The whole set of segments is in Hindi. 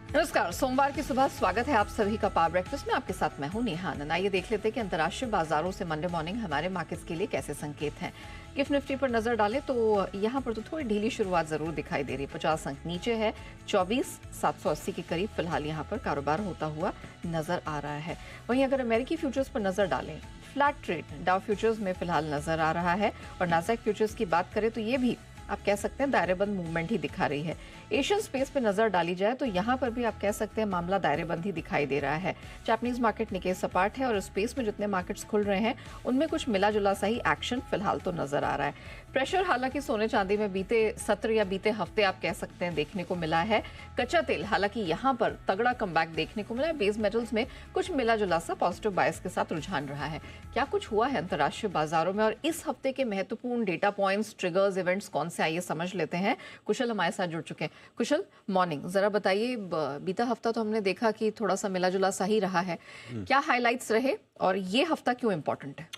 नमस्कार। सोमवार की सुबह स्वागत है आप सभी का पावर ब्रेकफास्ट में। आपके साथ मैं हूं नेहा आनंद। आइए देख लेते हैं कि अंतर्राष्ट्रीय बाजारों से मंडे मॉर्निंग हमारे मार्केट्स के लिए कैसे संकेत हैं। गिफ्ट निफ्टी पर नजर डालें तो यहां पर तो थोड़ी ढीली शुरुआत जरूर दिखाई दे रही है। 50 अंक नीचे है, 24,780 के करीब फिलहाल यहां पर कारोबार होता हुआ नजर आ रहा है। वहीं अगर अमेरिकी फ्यूचर्स पर नजर डालें, फ्लैट ट्रेड डाउ फ्यूचर्स में फिलहाल नजर आ रहा है। और नाज़डैक फ्यूचर्स की बात करें तो ये भी आप कह सकते हैं दायरेबंद मूवमेंट ही दिखा रही है। एशियन स्पेस पे नजर डाली जाए तो यहाँ पर भी आप कह सकते हैं मामला दायरेबंद ही दिखाई दे रहा है। जापानीज मार्केट निकेल सपाट है और स्पेस में जितने मार्केट्स खुल रहे हैं उनमें कुछ मिला जुला सा ही एक्शन फिलहाल तो नजर आ रहा है। प्रेशर हालांकि सोने चांदी में बीते सत्र या बीते हफ्ते आप कह सकते हैं देखने को मिला है। कच्चा तेल हालांकि यहाँ पर तगड़ा कमबैक देखने को मिला है। बेस मेटल्स में कुछ मिला जुला सा पॉजिटिव बायस के साथ रुझान रहा है। क्या कुछ हुआ है अंतर्राष्ट्रीय बाजारों में और इस हफ्ते के महत्वपूर्ण डेटा पॉइंट्स, ट्रिगर्स, इवेंट्स कौन से आइए समझ लेते हैं। कुशल हमारे साथ जुड़ चुके हैं। कुशल, मॉर्निंग। जरा बताइए, बीता हफ्ता तो हमने देखा कि थोड़ा सा मिला जुला सा ही रहा है। क्या हाइलाइट्स रहे और ये हफ्ता क्यों इंपॉर्टेंट है?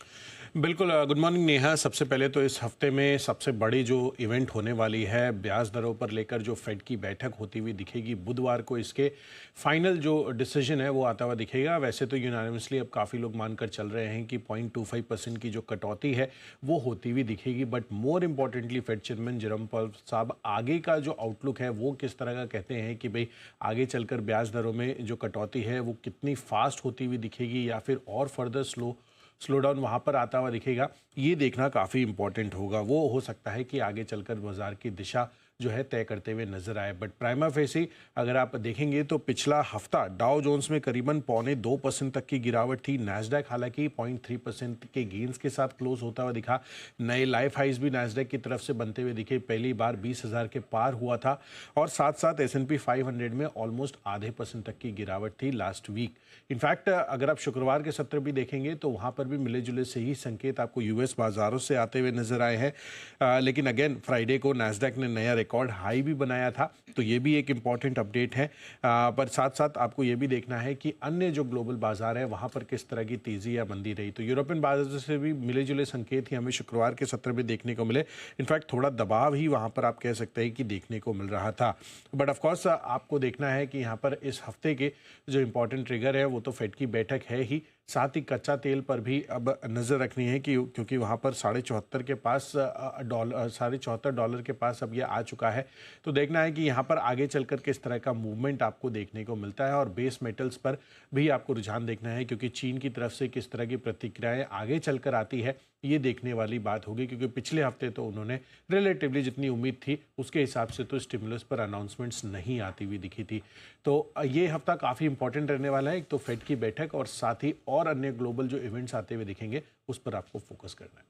बिल्कुल। Good morning Neha. सबसे पहले तो इस हफ्ते में सबसे बड़ी जो इवेंट होने वाली है, ब्याज दरों पर लेकर जो फेड की बैठक होती हुई दिखेगी। बुधवार को इसके फाइनल जो डिसीजन है वो आता हुआ दिखेगा। वैसे तो यूनानिमसली अब काफ़ी लोग मानकर चल रहे हैं कि 0.25% की जो कटौती है वो होती हुई दिखेगी। But more importantly Fed chairman Jerome Powell साहब आगे का जो आउटलुक है वो किस तरह का कहते हैं कि भाई आगे चलकर ब्याज दरों में जो कटौती है वो कितनी फास्ट होती हुई दिखेगी या फिर और फर्दर स्लो डाउन वहाँ पर आता हुआ दिखेगा। ये देखना काफ़ी इंपॉर्टेंट होगा। वो हो सकता है कि आगे चलकर बाजार की दिशा जो है तय करते हुए नजर आए। बट प्राइमा फेसी अगर आप देखेंगे तो पिछला हफ्ता डाउ जोन्स में करीबन 0.25% तक की गिरावट थी। नैस्डैक हालांकि 0.3% के गेंस के साथ क्लोज होता हुआ दिखा। नए लाइफ हाइज भी नैस्डैक की तरफ से बनते हुए दिखे। पहली बार 20,000 के पार हुआ था और साथ साथ S&P 500 में ऑलमोस्ट आधे % तक की गिरावट थी लास्ट वीक। इनफैक्ट अगर आप शुक्रवार के सत्र भी देखेंगे तो वहां पर भी मिले जुले से ही संकेत आपको यूएस बाजारों से आते हुए नजर आए हैं। लेकिन अगेन फ्राइडे को नैस्डैक ने नया रिकॉर्ड हाई भी बनाया था, तो ये भी एक इम्पॉर्टेंट अपडेट है। पर साथ साथ आपको ये भी देखना है कि अन्य जो ग्लोबल बाजार है वहां पर किस तरह की तेजी या मंदी रही। तो यूरोपियन बाजार से भी मिले जुले संकेत ही हमें शुक्रवार के सत्र में देखने को मिले। इनफैक्ट थोड़ा दबाव ही वहां पर आप कह सकते हैं कि देखने को मिल रहा था। बट ऑफकोर्स आपको देखना है कि यहाँ पर इस हफ्ते के जो इंपॉर्टेंट ट्रिगर है वो तो फेड की बैठक है ही, साथ ही कच्चा तेल पर भी अब नज़र रखनी है कि क्योंकि वहाँ पर $74 के पास $74 के पास अब ये आ चुका है। तो देखना है कि यहाँ पर आगे चलकर किस तरह का मूवमेंट आपको देखने को मिलता है। और बेस मेटल्स पर भी आपको रुझान देखना है क्योंकि चीन की तरफ से किस तरह की प्रतिक्रियाएं आगे चलकर आती है ये देखने वाली बात होगी। क्योंकि पिछले हफ्ते तो उन्होंने रिलेटिवली जितनी उम्मीद थी उसके हिसाब से तो स्टिमुलस पर अनाउंसमेंट्स नहीं आती हुई दिखी थी। तो ये हफ्ता काफ़ी इंपॉर्टेंट रहने वाला है। एक तो फेड की बैठक और साथ ही और अन्य ग्लोबल जो इवेंट्स आते हुए दिखेंगे उस पर आपको फोकस करना है।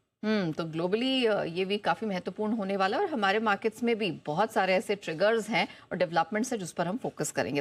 तो ग्लोबली ये भी काफी महत्वपूर्ण होने वाला है और हमारे मार्केट्स में भी बहुत सारे ऐसे ट्रिगर्स हैं और डेवलपमेंट्स हैं जिस पर हम फोकस करेंगे।